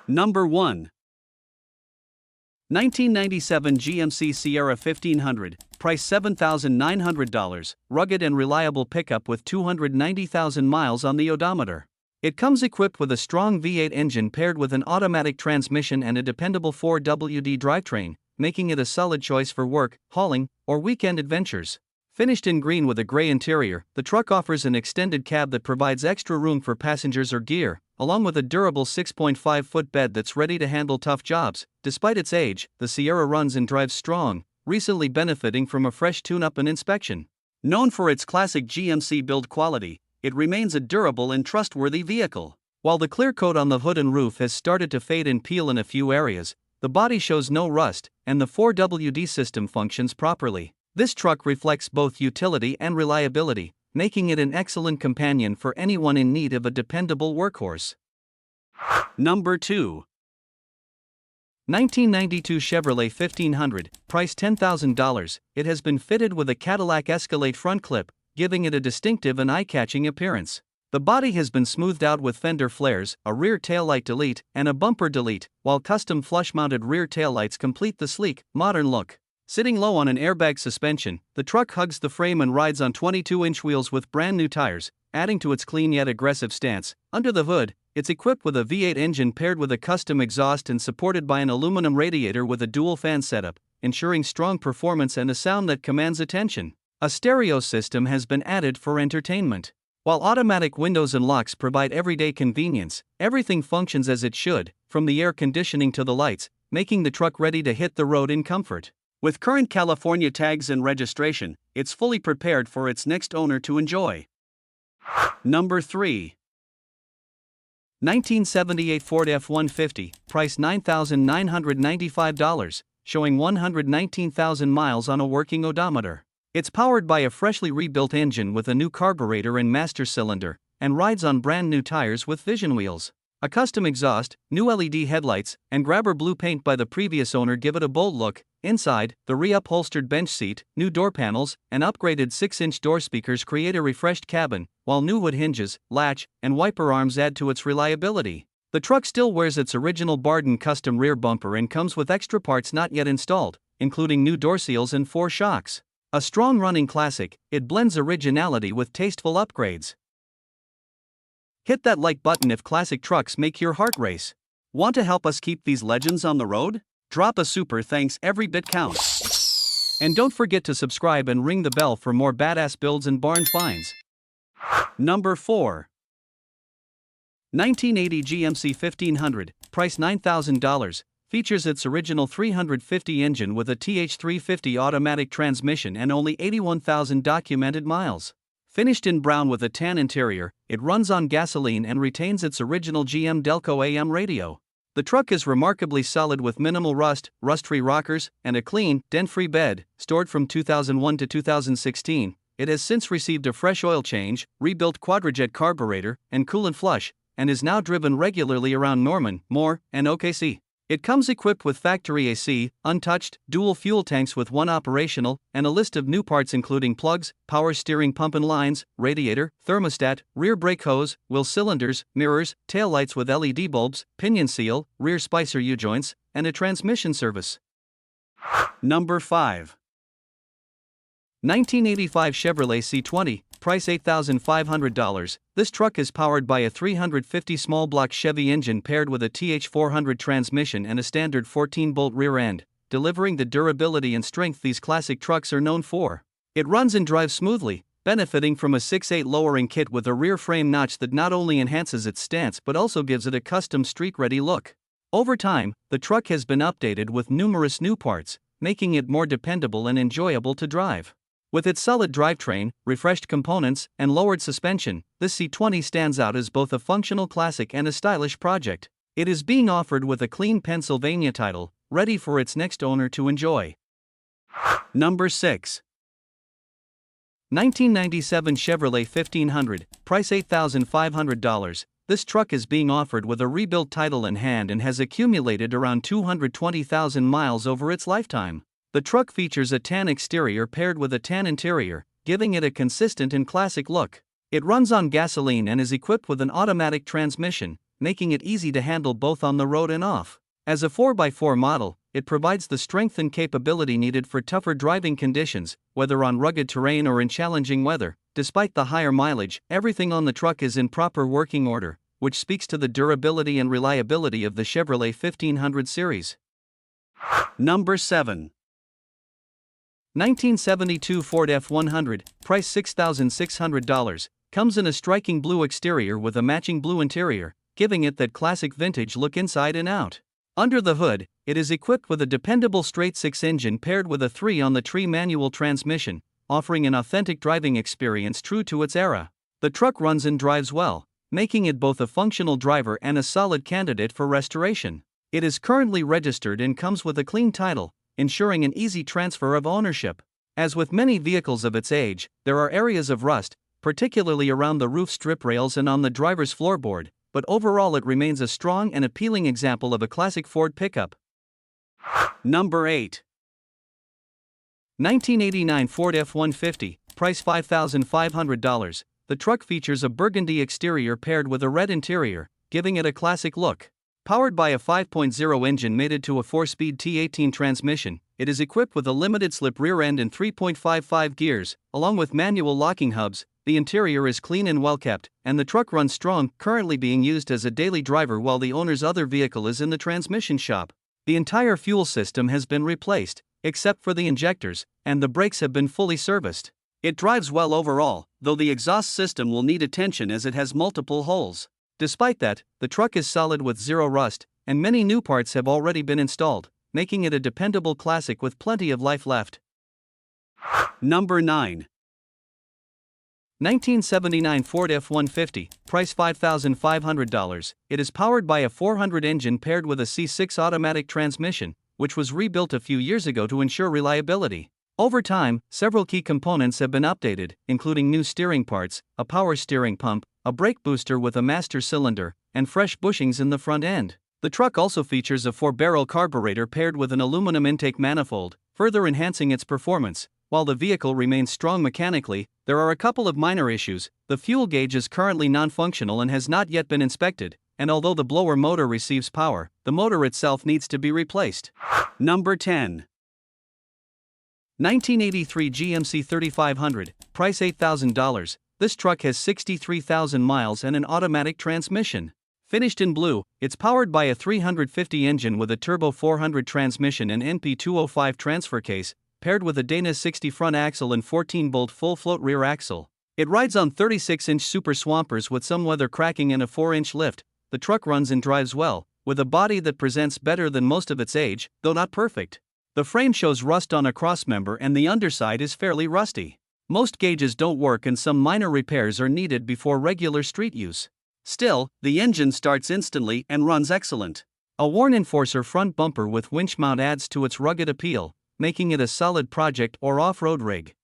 Number 1. 1997 GMC Sierra 1500, price $7,900, rugged and reliable pickup with 290,000 miles on the odometer. It comes equipped with a strong V8 engine paired with an automatic transmission and a dependable 4WD drivetrain, making it a solid choice for work, hauling, or weekend adventures. Finished in green with a gray interior, the truck offers an extended cab that provides extra room for passengers or gear, along with a durable 6.5-foot bed that's ready to handle tough jobs. Despite its age, the Sierra runs and drives strong, recently benefiting from a fresh tune-up and inspection. Known for its classic GMC build quality, it remains a durable and trustworthy vehicle. While the clear coat on the hood and roof has started to fade and peel in a few areas, the body shows no rust, and the 4WD system functions properly. This truck reflects both utility and reliability, making it an excellent companion for anyone in need of a dependable workhorse. Number 2. 1992 Chevrolet 1500, price $10,000. It has been fitted with a Cadillac Escalade front clip, giving it a distinctive and eye-catching appearance. The body has been smoothed out with fender flares, a rear taillight delete, and a bumper delete, while custom flush-mounted rear taillights complete the sleek, modern look. Sitting low on an airbag suspension, the truck hugs the frame and rides on 22-inch wheels with brand-new tires, adding to its clean yet aggressive stance. Under the hood, it's equipped with a V8 engine paired with a custom exhaust and supported by an aluminum radiator with a dual-fan setup, ensuring strong performance and a sound that commands attention. A stereo system has been added for entertainment. While automatic windows and locks provide everyday convenience, everything functions as it should, from the air conditioning to the lights, making the truck ready to hit the road in comfort. With current California tags and registration, it's fully prepared for its next owner to enjoy. Number 3. 1978 Ford F150, price $9,995, showing 119,000 miles on a working odometer. It's powered by a freshly rebuilt engine with a new carburetor and master cylinder, and rides on brand new tires with vision wheels. A custom exhaust, new LED headlights, and grabber blue paint by the previous owner give it a bold look. Inside, the re-upholstered bench seat, new door panels, and upgraded 6-inch door speakers create a refreshed cabin, while new hood hinges, latch, and wiper arms add to its reliability. The truck still wears its original Barden custom rear bumper and comes with extra parts not yet installed, including new door seals and 4 shocks. A strong running classic, it blends originality with tasteful upgrades. Hit that like button if classic trucks make your heart race. Want to help us keep these legends on the road? Drop a super thanks, every bit counts. And don't forget to subscribe and ring the bell for more badass builds and barn finds. Number 4. 1980 GMC 1500, price $9,000, features its original 350 engine with a TH350 automatic transmission and only 81,000 documented miles. Finished in brown with a tan interior, it runs on gasoline and retains its original GM Delco AM radio. The truck is remarkably solid with minimal rust, rust-free rockers, and a clean, dent-free bed. Stored from 2001 to 2016, it has since received a fresh oil change, rebuilt quadrajet carburetor, and coolant flush, and is now driven regularly around Norman, Moore, and OKC. It comes equipped with factory AC, untouched, dual fuel tanks with one operational, and a list of new parts including plugs, power steering pump and lines, radiator, thermostat, rear brake hose, wheel cylinders, mirrors, taillights with LED bulbs, pinion seal, rear spicer U-joints, and a transmission service. Number 5. 1985 Chevrolet C20, price $8,500. This truck is powered by a 350 small block Chevy engine paired with a TH400 transmission and a standard 14-bolt rear end, delivering the durability and strength these classic trucks are known for. It runs and drives smoothly, benefiting from a 6/8 lowering kit with a rear frame notch that not only enhances its stance but also gives it a custom street-ready look. Over time, the truck has been updated with numerous new parts, making it more dependable and enjoyable to drive. With its solid drivetrain, refreshed components, and lowered suspension, this C20 stands out as both a functional classic and a stylish project. It is being offered with a clean Pennsylvania title, ready for its next owner to enjoy. Number 6. 1997 Chevrolet 1500, price $8,500. This truck is being offered with a rebuilt title in hand and has accumulated around 220,000 miles over its lifetime. The truck features a tan exterior paired with a tan interior, giving it a consistent and classic look. It runs on gasoline and is equipped with an automatic transmission, making it easy to handle both on the road and off. As a 4x4 model, it provides the strength and capability needed for tougher driving conditions, whether on rugged terrain or in challenging weather. Despite the higher mileage, everything on the truck is in proper working order, which speaks to the durability and reliability of the Chevrolet 1500 series. Number 7. 1972 Ford F100, price $6,600, comes in a striking blue exterior with a matching blue interior, giving it that classic vintage look inside and out. Under the hood, it is equipped with a dependable straight-six engine paired with a 3-on-the-tree manual transmission, offering an authentic driving experience true to its era. The truck runs and drives well, making it both a functional driver and a solid candidate for restoration. It is currently registered and comes with a clean title, ensuring an easy transfer of ownership. As with many vehicles of its age, there are areas of rust, particularly around the roof strip rails and on the driver's floorboard, but overall it remains a strong and appealing example of a classic Ford pickup. Number 8. 1989 Ford F150, price $5,500. The truck features a burgundy exterior paired with a red interior, giving it a classic look. Powered by a 5.0 engine mated to a 4-speed T18 transmission, it is equipped with a limited-slip rear end and 3.55 gears, along with manual locking hubs. The interior is clean and well-kept, and the truck runs strong, currently being used as a daily driver while the owner's other vehicle is in the transmission shop. The entire fuel system has been replaced, except for the injectors, and the brakes have been fully serviced. It drives well overall, though the exhaust system will need attention as it has multiple holes. Despite that, the truck is solid with zero rust, and many new parts have already been installed, making it a dependable classic with plenty of life left. Number 9. 1979 Ford F150, price $5,500. It is powered by a 400 engine paired with a C6 automatic transmission, which was rebuilt a few years ago to ensure reliability. Over time, several key components have been updated, including new steering parts, a power steering pump, a brake booster with a master cylinder, and fresh bushings in the front end. The truck also features a 4-barrel carburetor paired with an aluminum intake manifold, further enhancing its performance. While the vehicle remains strong mechanically, there are a couple of minor issues. The fuel gauge is currently non-functional and has not yet been inspected, and although the blower motor receives power, the motor itself needs to be replaced. Number 10. 1983 GMC 3500, price $8,000. This truck has 63,000 miles and an automatic transmission. Finished in blue, it's powered by a 350 engine with a turbo 400 transmission and NP205 transfer case, paired with a Dana 60 front axle and 14-bolt full-float rear axle. It rides on 36-inch Super Swampers with some weather cracking and a 4-inch lift. The truck runs and drives well, with a body that presents better than most of its age, though not perfect. The frame shows rust on a crossmember and the underside is fairly rusty. Most gauges don't work and some minor repairs are needed before regular street use. Still, the engine starts instantly and runs excellent. A worn Enforcer front bumper with winch mount adds to its rugged appeal, making it a solid project or off-road rig.